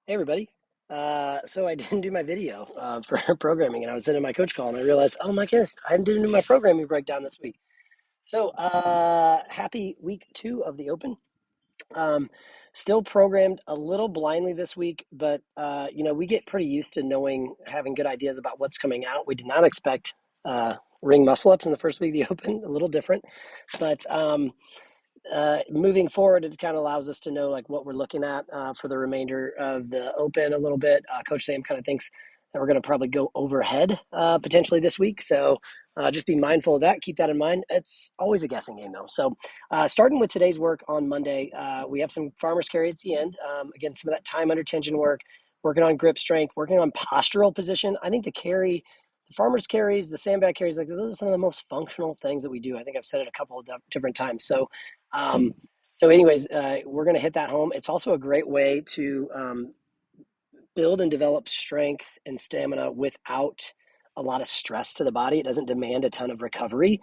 Hey everybody. So I didn't do my video for programming, and I was sitting in my coach call, and I realized, oh my goodness, I didn't do my programming breakdown this week. So happy week 2 of the Open. Um, Still programmed a little blindly this week, but we get pretty used to knowing, having good ideas about what's coming out. We did not expect ring muscle ups in the first week of the Open, a little different, but moving forward, it kind of allows us to know like what we're looking at for the remainder of the Open a little bit. Coach Sam kind of thinks that we're going to probably go overhead potentially this week. So just be mindful of that. Keep that in mind. It's always a guessing game though. So starting with today's work on Monday, we have some farmer's carry at the end. Again, some of that time under tension work, working on grip strength, working on postural position. I think the farmer's carries, the sandbag carries, like those are some of the most functional things that we do. I think I've said it a couple of different times. Um, we're going to hit that home. It's also a great way to build and develop strength and stamina without a lot of stress to the body. It doesn't demand a ton of recovery.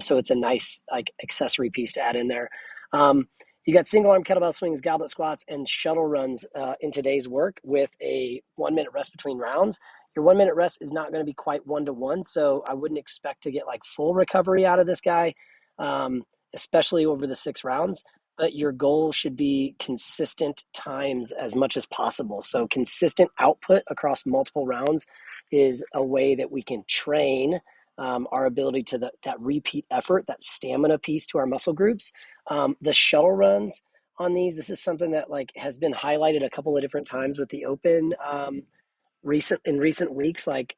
So it's a nice like accessory piece to add in there. You got single arm kettlebell swings, goblet squats, and shuttle runs in today's work with a 1 minute rest between rounds. Your 1 minute rest is not going to be quite 1 to 1, so I wouldn't expect to get like full recovery out of this guy, especially over the 6 rounds. But your goal should be consistent times as much as possible. So consistent output across multiple rounds is a way that we can train our ability to that repeat effort, that stamina piece to our muscle groups. The shuttle runs on these, this is something that like has been highlighted a couple of different times with the Open in recent weeks. Like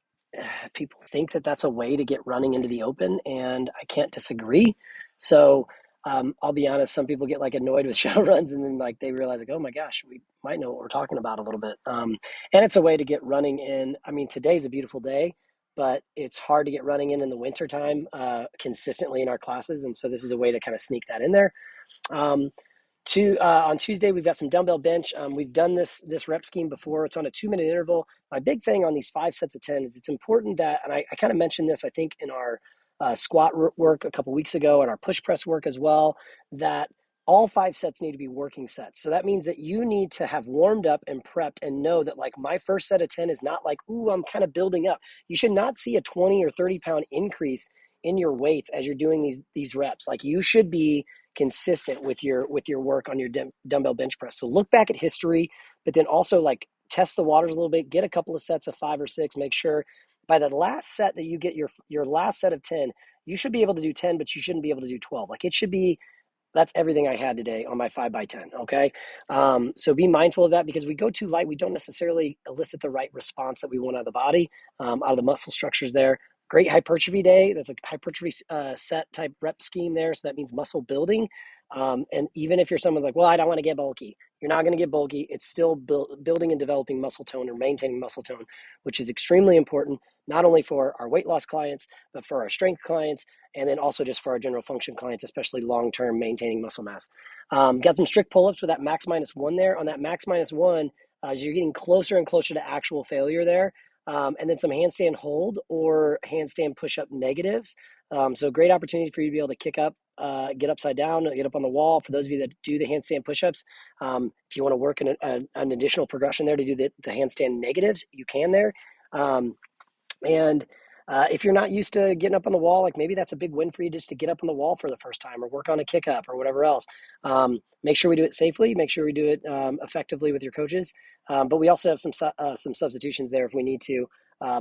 people think that that's a way to get running into the Open, and I can't disagree. So I'll be honest, some people get like annoyed with shuttle runs, and then like they realize like, oh my gosh, we might know what we're talking about a little bit. And it's a way to get running in. I mean, today's a beautiful day, but it's hard to get running in the wintertime consistently in our classes. And so this is a way to kind of sneak that in there. Um, on Tuesday, we've got some dumbbell bench. We've done this rep scheme before. It's on a 2 minute interval. My big thing on these 5 sets of 10 is it's important that, and I kind of mentioned this, I think, in our squat work a couple weeks ago and our push press work as well, that all 5 sets need to be working sets. So that means that you need to have warmed up and prepped and know that like my first set of 10 is not like, ooh, I'm kind of building up. You should not see a 20 or 30 pound increase in your weights as you're doing these reps. Like you should be consistent with your work on your dumbbell bench press. So look back at history, but then also like test the waters a little bit, get a couple of sets of 5 or 6, make sure by the last set that you get your last set of 10, you should be able to do 10, but you shouldn't be able to do 12. Like it should be, that's everything I had today on my 5x10. Okay. So be mindful of that, because we go too light, we don't necessarily elicit the right response that we want out of the body, out of the muscle structures there. Great hypertrophy day. That's a hypertrophy set type rep scheme there. So that means muscle building. And even if you're someone like, well, I don't want to get bulky, you're not going to get bulky. It's still building and developing muscle tone or maintaining muscle tone, which is extremely important, not only for our weight loss clients, but for our strength clients, and then also just for our general function clients, especially long-term maintaining muscle mass. Got some strict pull-ups with that max -1 there. On that max -1, as you're getting closer and closer to actual failure there, and then some handstand hold or handstand push-up negatives. So great opportunity for you to be able to kick up, get upside down, get up on the wall. For those of you that do the handstand push-ups, if you want to work in an additional progression there to do the handstand negatives, you can there. And if you're not used to getting up on the wall, like maybe that's a big win for you just to get up on the wall for the first time or work on a kick up or whatever else. Make sure we do it safely. Make sure we do it effectively with your coaches. But we also have some substitutions there if we need to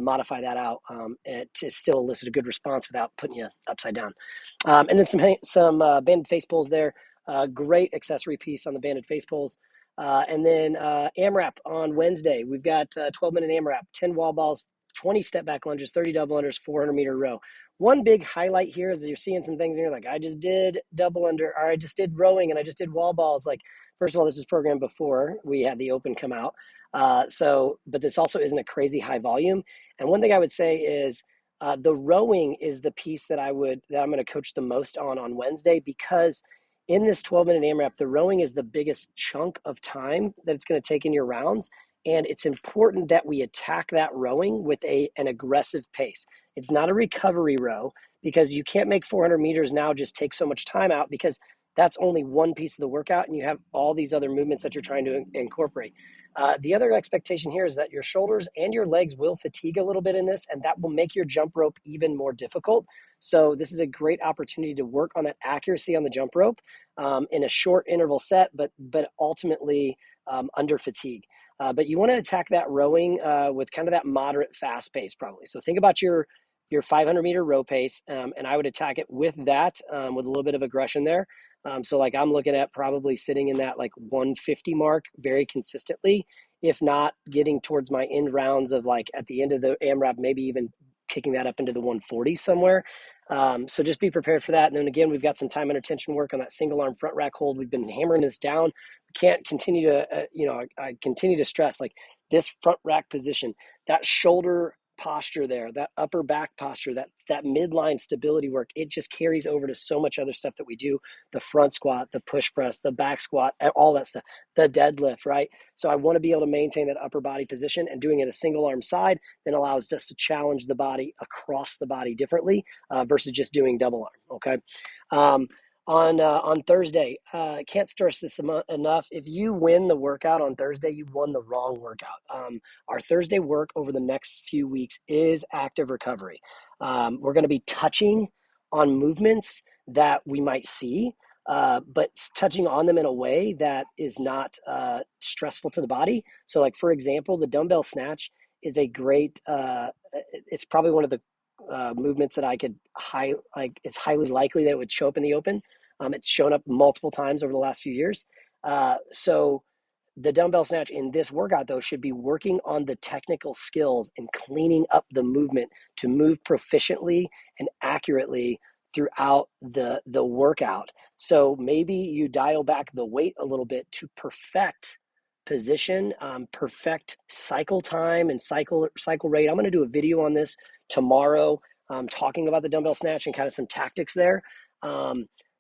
modify that out to still elicit a good response without putting you upside down. And then some banded face pulls there. Great accessory piece on the banded face pulls. And then AMRAP on Wednesday. We've got 12-minute AMRAP, 10 wall balls, 20 step back lunges, 30 double unders, 400-meter row. One big highlight here is that you're seeing some things and you're like, I just did double under, or I just did rowing and I just did wall balls. Like, first of all, this was programmed before we had the Open come out. But this also isn't a crazy high volume. And one thing I would say is the rowing is the piece that I'm going to coach the most on Wednesday, because in this 12-minute AMRAP, the rowing is the biggest chunk of time that it's going to take in your rounds. And it's important that we attack that rowing with an aggressive pace. It's not a recovery row, because you can't make 400 meters now just take so much time out, because that's only one piece of the workout, and you have all these other movements that you're trying to incorporate. The other expectation here is that your shoulders and your legs will fatigue a little bit in this, and that will make your jump rope even more difficult. So this is a great opportunity to work on that accuracy on the jump rope in a short interval set, but ultimately under fatigue. But you want to attack that rowing with kind of that moderate fast pace, probably. So think about your 500-meter row pace, and I would attack it with that, with a little bit of aggression there. So like I'm looking at probably sitting in that like 150 mark very consistently, if not getting towards my end rounds of like at the end of the AMRAP, maybe even kicking that up into the 140 somewhere. So just be prepared for that. And then again, we've got some time under tension work on that single arm front rack hold. We've been hammering this down. We can't continue to, I continue to stress like this front rack position, that shoulder posture there, that upper back posture, that midline stability work, it just carries over to so much other stuff that we do, the front squat, the push press, the back squat, all that stuff, the deadlift, right? So I want to be able to maintain that upper body position, and doing it a single arm side then allows us to challenge the body across the body differently versus just doing double arm, okay? On Thursday, can't stress this enough. If you win the workout on Thursday, you won the wrong workout. Our Thursday work over the next few weeks is active recovery. We're going to be touching on movements that we might see, but touching on them in a way that is not stressful to the body. So like, for example, the dumbbell snatch is a great, it's probably one of the movements that I could it's highly likely that it would show up in the open. It's shown up multiple times over the last few years. So the dumbbell snatch in this workout, though, should be working on the technical skills and cleaning up the movement to move proficiently and accurately throughout the workout. So maybe you dial back the weight a little bit to perfect position, perfect cycle time and cycle rate. I'm going to do a video on this tomorrow, talking about the dumbbell snatch and kind of some tactics there.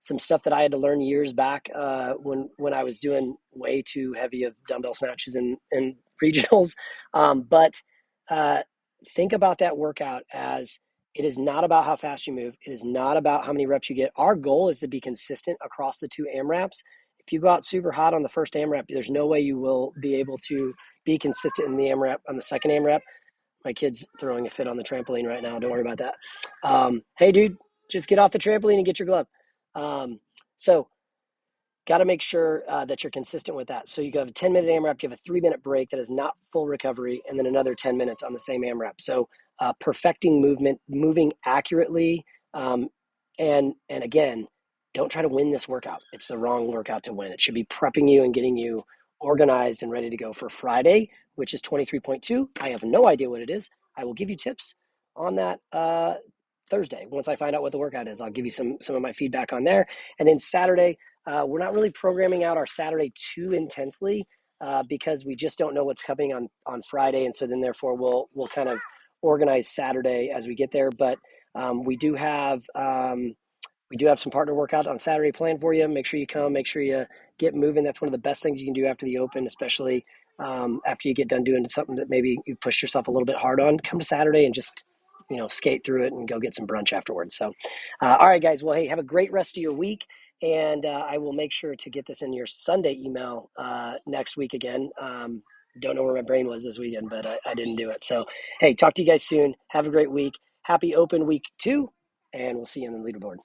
Some stuff that I had to learn years back when I was doing way too heavy of dumbbell snatches in regionals. But think about that workout as it is not about how fast you move. It is not about how many reps you get. Our goal is to be consistent across the two AMRAPs. If you go out super hot on the first AMRAP, there's no way you will be able to be consistent in the AMRAP on the second AMRAP. My kid's throwing a fit on the trampoline right now. Don't worry about that. Hey, dude, just get off the trampoline and get your glove. So got to make sure that you're consistent with that. So you have a 10-minute AMRAP, you have a 3-minute break that is not full recovery, and then another 10 minutes on the same AMRAP. So perfecting movement, moving accurately, and again, don't try to win this workout. It's the wrong workout to win. It should be prepping you and getting you organized and ready to go for Friday, which is 23.2. I have no idea what it is. I will give you tips on that Thursday. Once I find out what the workout is, I'll give you some of my feedback on there. And then Saturday, we're not really programming out our Saturday too intensely because we just don't know what's coming on Friday. And so then therefore we'll kind of organize Saturday as we get there. But we do have some partner workouts on Saturday planned for you. Make sure you come, make sure you get moving. That's one of the best things you can do after the open, especially after you get done doing something that maybe you pushed yourself a little bit hard on. Come to Saturday and just skate through it and go get some brunch afterwards. So, all right, guys. Well, hey, have a great rest of your week. And I will make sure to get this in your Sunday email next week again. Don't know where my brain was this weekend, but I didn't do it. So, hey, talk to you guys soon. Have a great week. Happy open week 2, and we'll see you in the leaderboard.